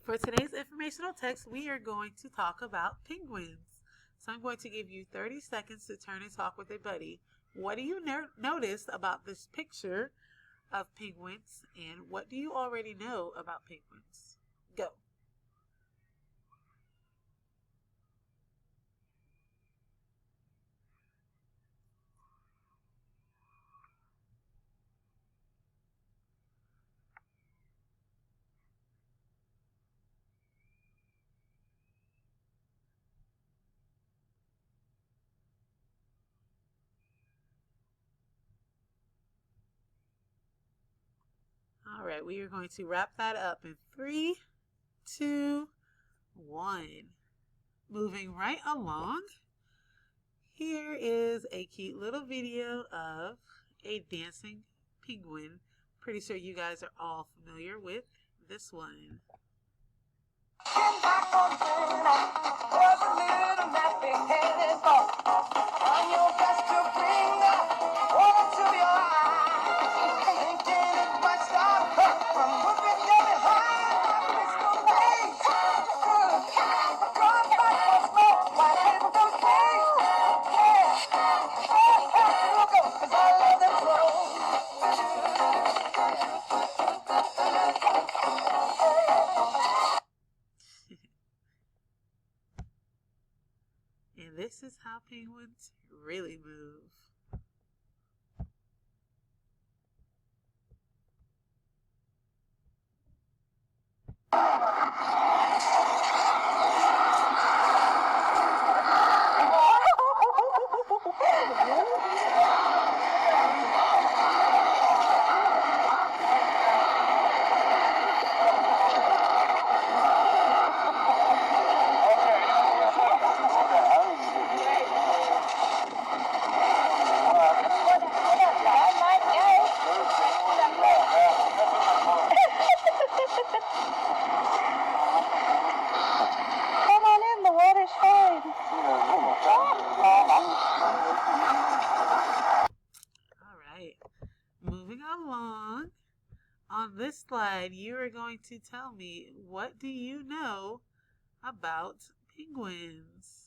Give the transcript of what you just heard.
For today's informational text, we are going to talk about penguins. So I'm going to give you 30 seconds to turn and talk with a buddy. What do you notice about this picture of penguins, and what do you already know about penguins? Go. All right, we are going to wrap that up in 3, 2, 1. Moving right along, here is a cute little video of a dancing penguin. Pretty sure you guys are all familiar with this one. And this is how penguins really move. Moving along, on this slide, you are going to tell me, what do you know about penguins?